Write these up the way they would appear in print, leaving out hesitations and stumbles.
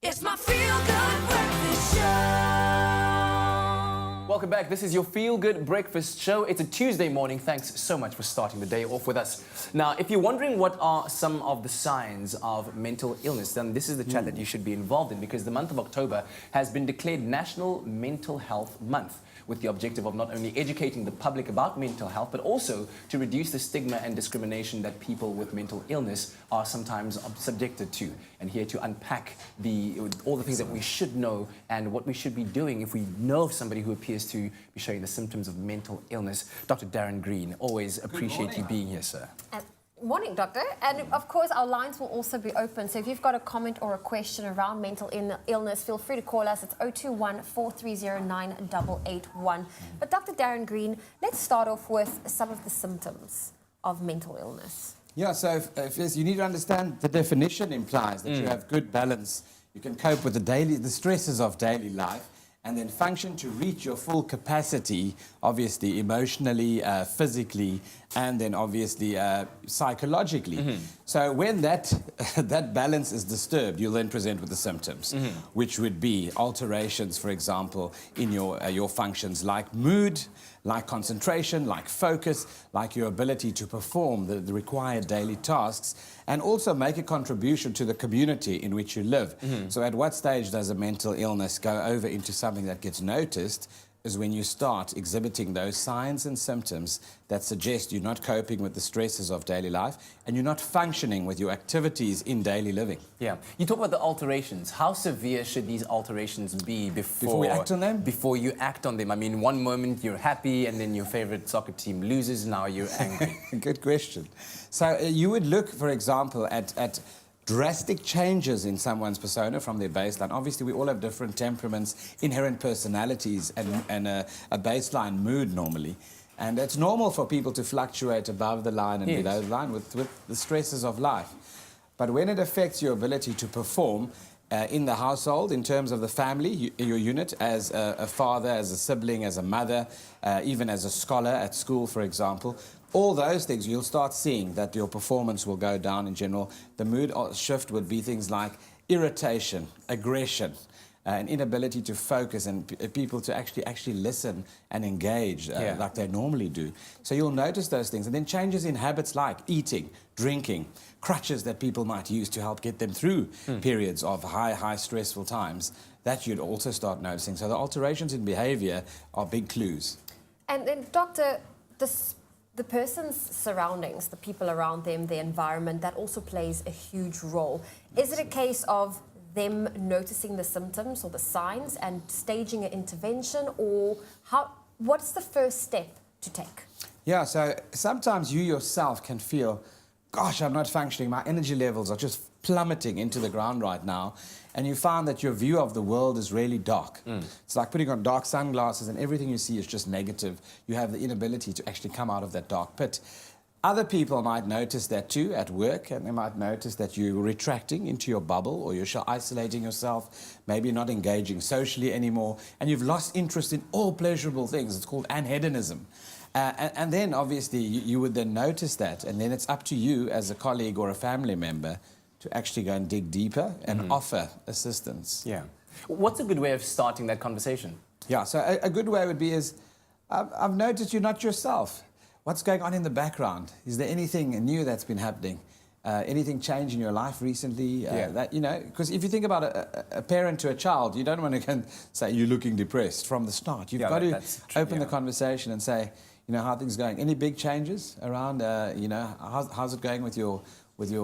It's my feel-good breakfast show. Welcome back. This is your feel-good breakfast show. It's a Tuesday morning. Thanks so much for starting the day off with us. Now, if you're wondering what are some of the signs of mental illness, then this is the chat that you should be involved in, because the month of October has been declared National Mental Health Month, with the objective of not only educating the public about mental health, but also to reduce the stigma and discrimination that people with mental illness are sometimes subjected to. And here to unpack all the things that we should know and what we should be doing if we know of somebody who appears to be showing the symptoms of mental illness. Dr. Darren Green, always appreciate you being here, sir. Morning, Doctor. And of course, our lines will also be open. So if you've got a comment or a question around mental illness, feel free to call us. It's 021-430-9881. But Dr. Darren Green, let's start off with some of the symptoms of mental illness. Yeah, so if you need to understand the definition implies that you have good balance. You can cope with the stresses of daily life, and then function to reach your full capacity, obviously emotionally, physically, and then obviously psychologically. So when that balance is disturbed, you'll then present with the symptoms, which would be alterations, for example, in your functions like mood, like concentration, like focus, like your ability to perform the required daily tasks, and also make a contribution to the community in which you live. So at what stage does a mental illness go over into something that gets noticed is when you start exhibiting those signs and symptoms that suggest you're not coping with the stresses of daily life and you're not functioning with your activities in daily living. Yeah. You talk about the alterations. How severe should these alterations be before we act on them? Before you act on them. I mean, one moment you're happy and then your favorite soccer team loses, now you're angry. Good question. So you would look, for example, at drastic changes in someone's persona from their baseline. Obviously, we all have different temperaments, inherent personalities, and a baseline mood normally. And it's normal for people to fluctuate above the line and below the line with the stresses of life. But when it affects your ability to perform in the household, in terms of the family, your unit, as a father, as a sibling, as a mother, even as a scholar at school, for example, all those things, you'll start seeing that your performance will go down in general. The mood shift would be things like irritation, aggression, an inability to focus, and people to actually listen and engage like they normally do. So you'll notice those things. And then changes in habits like eating, drinking, crutches that people might use to help get them through periods of high stressful times, that you'd also start noticing. So the alterations in behavior are big clues. And then, Doctor, the person's surroundings, the people around them, the environment, that also plays a huge role. Is it a case of them noticing the symptoms or the signs and staging an intervention, or what's the first step to take? Yeah, so sometimes you yourself can feel, gosh, I'm not functioning, my energy levels are just plummeting into the ground right now, and you find that your view of the world is really dark. It's like putting on dark sunglasses and everything you see is just negative. You have the inability to actually come out of that dark pit. Other people might notice that too at work, and they might notice that you're retracting into your bubble, or you're isolating yourself, maybe not engaging socially anymore, and you've lost interest in all pleasurable things. It's called anhedonism. And then obviously you would then notice that, and then it's up to you as a colleague or a family member to actually go and dig deeper and offer assistance. Yeah. What's a good way of starting that conversation? Yeah, so a good way would be I've noticed you're not yourself. What's going on in the background? Is there anything new that's been happening? Anything change in your life recently? That, you know, because if you think about a parent to a child, you don't want to go and say you're looking depressed from the start. You've got to open the conversation and say, you know, how are things going? Any big changes around? You know, how's it going with your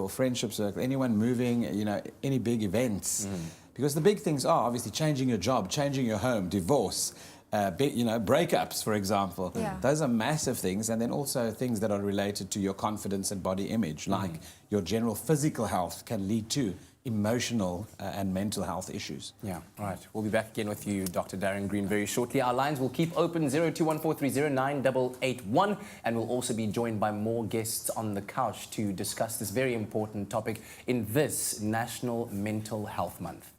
friendship circle? Anyone moving? You know, any big events? Because the big things are obviously changing your job, changing your home, divorce. You know, breakups, for example. Those are massive things, and then also things that are related to your confidence and body image, like your general physical health can lead to emotional and mental health issues. Yeah, all right. We'll be back again with you, Dr. Darren Green, very shortly. Our lines will keep open, 021-430-9881, and we'll also be joined by more guests on the couch to discuss this very important topic in this National Mental Health Month.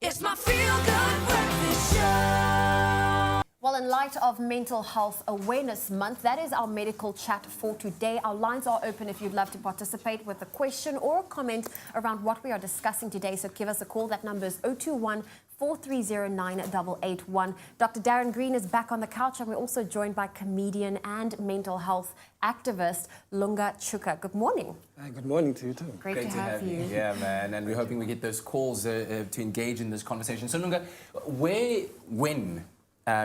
It's my feel-good breakfast show. Well, in light of Mental Health Awareness Month, that is our medical chat for today. Our lines are open if you'd love to participate with a question or a comment around what we are discussing today. So give us a call. That number is 021 4309881. Dr. Darren Green is back on the couch, and we're also joined by comedian and mental health activist Lunga Chuka. Good morning. Hi, good morning to you too. Great to have you. Yeah, man. And we're hoping we get those calls to engage in this conversation. So, Lunga, when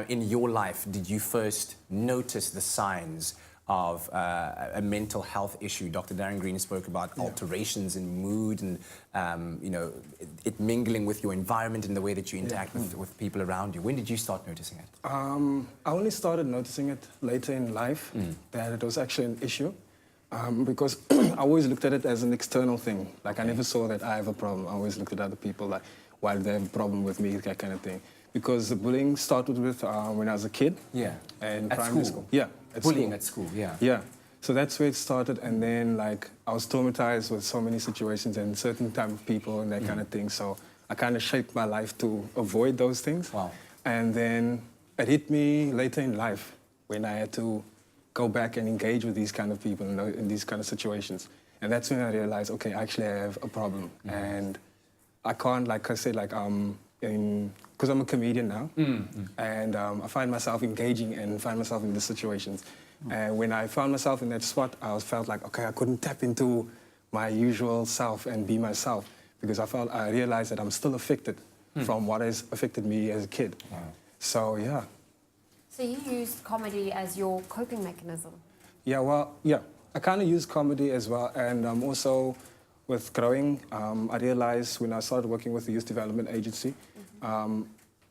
in your life did you first notice the signs of a mental health issue? Dr. Darren Green spoke about alterations in mood and, it mingling with your environment and the way that you interact with people around you. When did you start noticing it? I only started noticing it later in life, that it was actually an issue. Because I always looked at it as an external thing. Like, I never saw that I have a problem. I always looked at other people, like, why they have a problem with me, that kind of thing. Because the bullying started with when I was a kid. Yeah. And At primary school? Yeah. Bullying at school, yeah. Yeah. So that's where it started, and then like I was traumatized with so many situations and certain type of people and that kind of thing. So I kind of shaped my life to avoid those things. Wow. And then it hit me later in life when I had to go back and engage with these kind of people in these kind of situations. And that's when I realized, okay, actually I have a problem, and I can't, like I said, like because I'm a comedian now, and I find myself engaging and find myself in these situations. And when I found myself in that spot, I felt like, okay, I couldn't tap into my usual self and be myself, because I realized that I'm still affected from what has affected me as a kid. Wow. So, yeah. So you used comedy as your coping mechanism? Yeah, well, yeah. I kind of use comedy as well, and also with growing, I realized when I started working with the Youth Development Agency,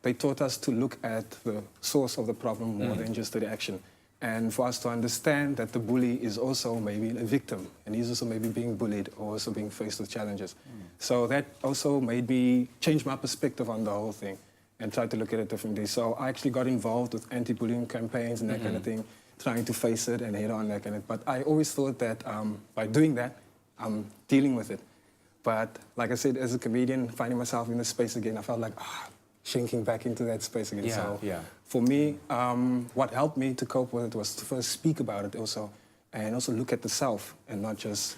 they taught us to look at the source of the problem more than just the reaction. And for us to understand that the bully is also maybe a victim, and he's also maybe being bullied or also being faced with challenges. So that also made me change my perspective on the whole thing and try to look at it differently. So I actually got involved with anti-bullying campaigns and that kind of thing, trying to face it and head on that kind of. But I always thought that by doing that, I'm dealing with it. But like I said, as a comedian, finding myself in this space again, I felt like, shrinking back into that space again. Yeah, so yeah. for me, what helped me to cope with it was to first speak about it also, and also look at the self and not just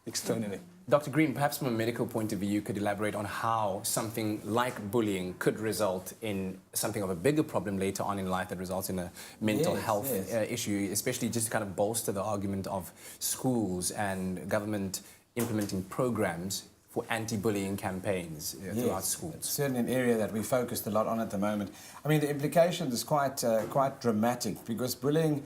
externally. Dr. Green, perhaps from a medical point of view, you could elaborate on how something like bullying could result in something of a bigger problem later on in life that results in a mental health issue, especially just to kind of bolster the argument of schools and government implementing programs for anti-bullying campaigns throughout schools. It's certainly an area that we focused a lot on at the moment. I mean, the implications is quite dramatic, because bullying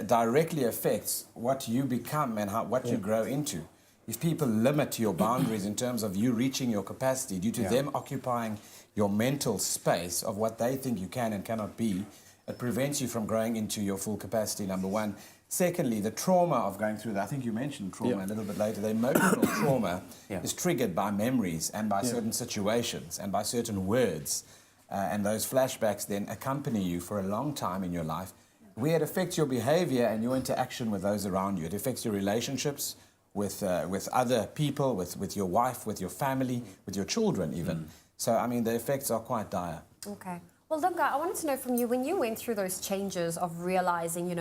directly affects what you become and what you grow into. If people limit your boundaries in terms of you reaching your capacity due to them occupying your mental space of what they think you can and cannot be, it prevents you from growing into your full capacity, number one. Secondly, the trauma of going through that, I think you mentioned trauma a little bit later, the emotional trauma is triggered by memories and by certain situations and by certain words. And those flashbacks then accompany you for a long time in your life, where it affects your behavior and your interaction with those around you. It affects your relationships with other people, with your wife, with your family, with your children even. So, I mean, the effects are quite dire. Okay. Well, Lunga, I wanted to know from you, when you went through those changes of realizing,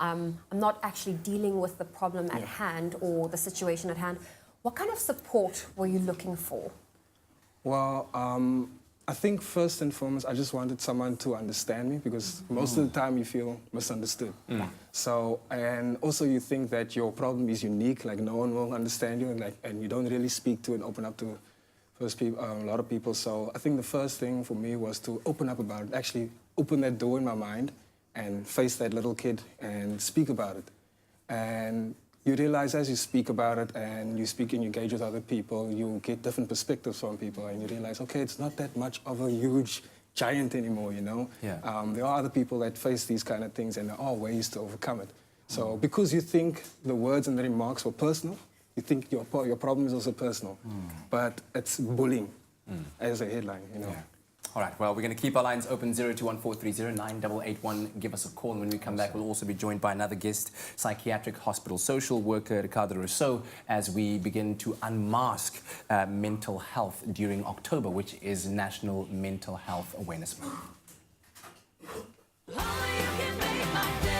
I'm not actually dealing with the problem at hand or the situation at hand, what kind of support were you looking for? Well, I think first and foremost, I just wanted someone to understand me, because most of the time you feel misunderstood. So, and also you think that your problem is unique, like no one will understand you, and you don't really speak to and open up to a lot of people. So I think the first thing for me was to open up about it, actually open that door in my mind and face that little kid and speak about it. And you realize as you speak about it and you speak and you engage with other people, you get different perspectives from people, and you realize, okay, it's not that much of a huge giant anymore, There are other people that face these kind of things, and there are ways to overcome it. So because you think the words and the remarks were personal, you think your problem is also personal, but it's bullying as a headline, Yeah. All right, well, we're going to keep our lines open, 0214309881. Give us a call, and when we come back, we'll also be joined by another guest, psychiatric hospital social worker Ricardo Rousseau, as we begin to unmask mental health during October, which is National Mental Health Awareness Month. Only you can make my day.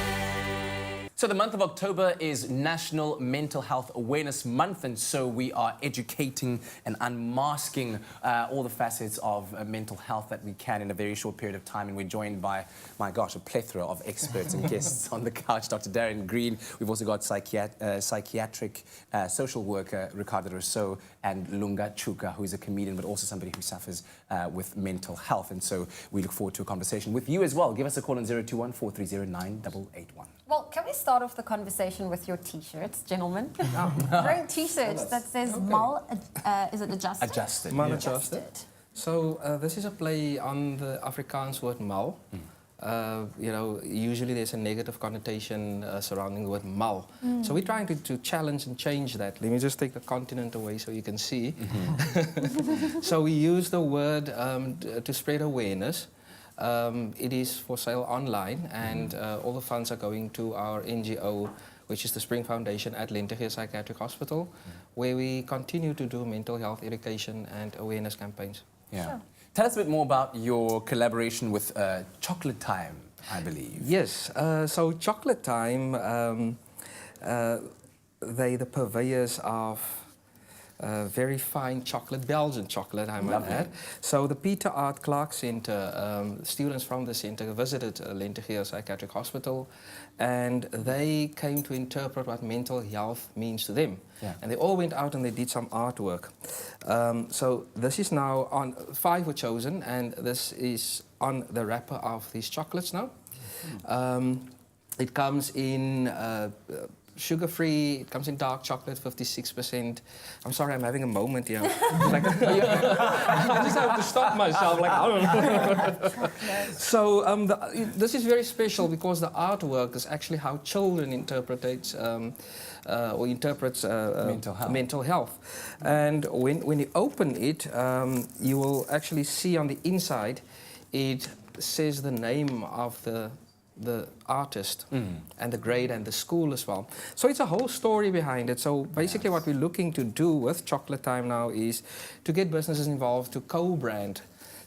So the month of October is National Mental Health Awareness Month, and so we are educating and unmasking all the facets of mental health that we can in a very short period of time. And we're joined by, my gosh, a plethora of experts and guests on the couch. Dr. Darren Green, we've also got psychiatric social worker Ricardo Rousseau, and Lunga Chuka, who is a comedian but also somebody who suffers with mental health. And so we look forward to a conversation with you as well. Give us a call on 021 430 9881. Well, can we start off the conversation with your T-shirts, gentlemen? Wearing T-shirts that says "mal," is it adjusted? Adjusted. Maladjusted. So this is a play on the Afrikaans word mal. You know, usually there's a negative connotation surrounding the word mal. So we're trying to challenge and change that. Let me just take the continent away so you can see. So we use the word to spread awareness. It is for sale online, and all the funds are going to our NGO, which is the Spring Foundation at Lentegeur Psychiatric Hospital, where we continue to do mental health education and awareness campaigns. Yeah. Sure. Tell us a bit more about your collaboration with Chocolate Time, I believe. Yes, so Chocolate Time, they the purveyors of very fine chocolate, Belgian chocolate, I might add. So the Peter Art Clark Centre, students from the centre visited Lentegeur Psychiatric Hospital, and they came to interpret what mental health means to them. Yeah. And they all went out and they did some artwork. So this is now on, 5 were chosen, and this is on the wrapper of these chocolates now. It comes in sugar-free, it comes in dark chocolate, 56%. I'm sorry, I'm having a moment here. Like, I just have to stop myself, like, I don't know. So this is very special because the artwork is actually how children interprets mental health. And when you open it, you will actually see on the inside, it says the name of the artist and the grade and the school as well. So it's a whole story behind it. So basically what we're looking to do with Chocolate Time now is to get businesses involved to co-brand.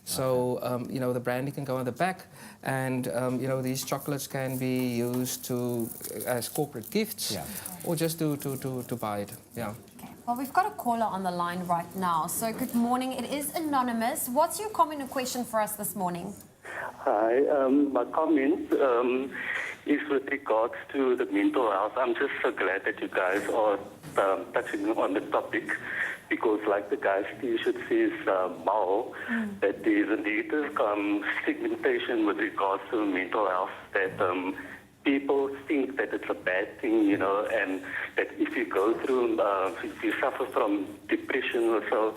So, you know, the branding can go on the back, and, you know, these chocolates can be used as corporate gifts or just to buy it. Yeah. Well, we've got a caller on the line right now. So good morning. It is anonymous. What's your comment or question for us this morning? Hi, my comment is with regards to the mental health. I'm just so glad that you guys are touching on the topic, because like the guy's T-shirt says, mal, that there's a negative stigmatization with regards to mental health, that people think that it's a bad thing, you know, and that if you go through, if you suffer from depression or so,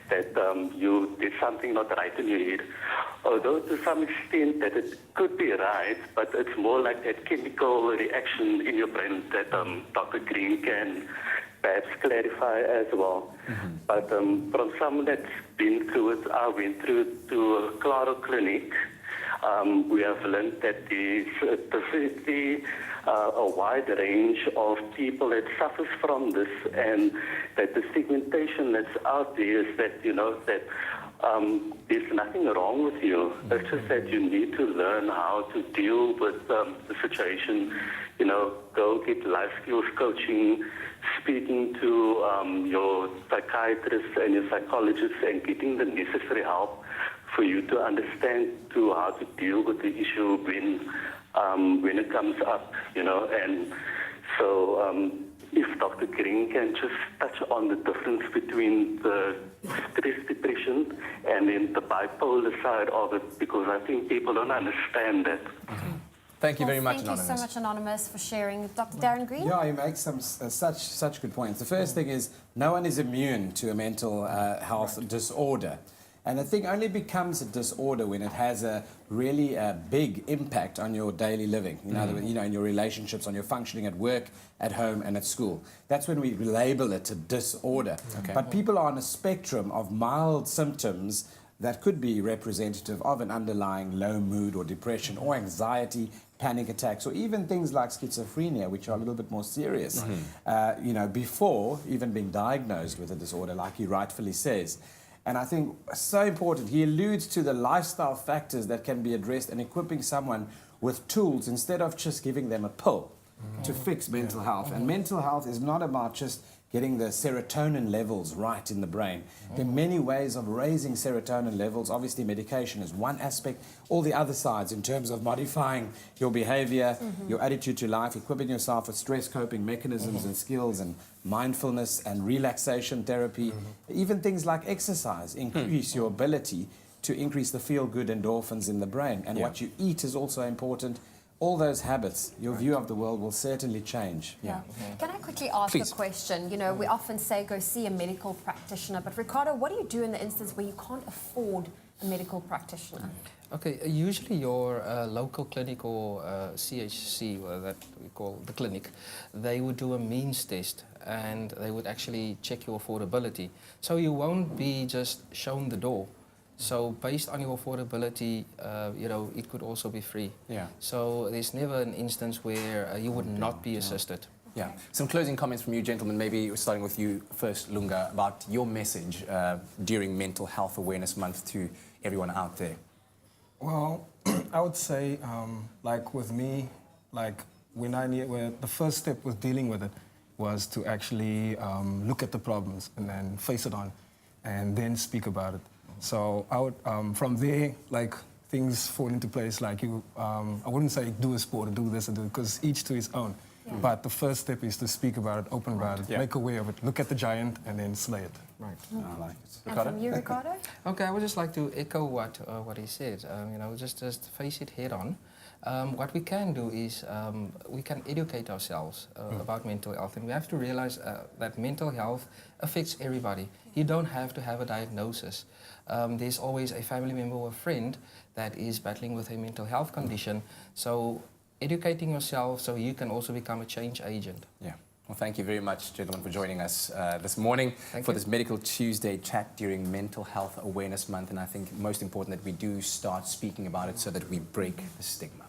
that there's something not right in your head. Although to some extent that it could be right, but it's more like that chemical reaction in your brain that Dr. Green can perhaps clarify as well. But from someone that's been through it, I went through to a Claro clinic. We have learned that there's definitely a wide range of people that suffers from this, and that the stigmatization that's out there is that, you know, that there's nothing wrong with you. It's just that you need to learn how to deal with the situation. You know, go get life skills coaching, speaking to your psychiatrist and your psychologist, and getting the necessary help for you to understand to how to deal with the issue when it comes up, you know. And so if Dr. Green can just touch on the difference between the stress depression and then the bipolar side of it, because I think people don't understand that. Thank you very much, Thank Anonymous. you so much, Anonymous, for sharing. Dr. Darren Green? Yeah, you make some such good points. The first thing is no one is immune to a mental health disorder. And the thing only becomes a disorder when it has a really big impact on your daily living, you know, in your relationships, on your functioning at work, at home, and at school. That's when we label it a disorder. Okay. But people are on a spectrum of mild symptoms that could be representative of an underlying low mood or depression or anxiety, panic attacks, or even things like schizophrenia, which are a little bit more serious, you know, before even being diagnosed with a disorder, like he rightfully says. And I think so important, he alludes to the lifestyle factors that can be addressed and equipping someone with tools instead of just giving them a pill to fix mental health. And mental health is not about just getting the serotonin levels right in the brain. There are many ways of raising serotonin levels. Obviously, medication is one aspect. All the other sides in terms of modifying your behavior, your attitude to life, equipping yourself with stress coping mechanisms and skills, and mindfulness and relaxation therapy. Even things like exercise increase your ability to increase the feel-good endorphins in the brain. And what you eat is also important. All those habits, your view of the world will certainly change. Yeah. Can I quickly ask Please. a question? You know, we often say go see a medical practitioner, but Ricardo, what do you do in the instance where you can't afford a medical practitioner? Okay, usually your local clinic or CHC, that we call the clinic, they would do a means test and they would actually check your affordability. So you won't be just shown the door. So based on your affordability, you know, it could also be free. Yeah. So there's never an instance where you would not be assisted. Yeah. Some closing comments from you, gentlemen. Maybe starting with you first, Lunga, about your message during Mental Health Awareness Month to everyone out there. Well, I would say, like with me, like when the first step with dealing with it was to actually look at the problems and then face it on, and then speak about it. So I would, from there, like things fall into place. Like I wouldn't say do a sport or do this and do it, because each to his own. Yeah. But the first step is to speak about it, open about it, make aware of it, look at the giant, and then slay it. Right. I like it. And from you, Ricardo? Okay, I would just like to echo what he said. You know, just face it head on. What we can do is we can educate ourselves about mental health, and we have to realize that mental health affects everybody. You don't have to have a diagnosis. There's always a family member or a friend that is battling with a mental health condition. So educating yourself so you can also become a change agent. Yeah. Well, thank you very much, gentlemen, for joining us this morning for this Medical Tuesday chat during Mental Health Awareness Month. And I think most important that we do start speaking about it so that we break the stigma.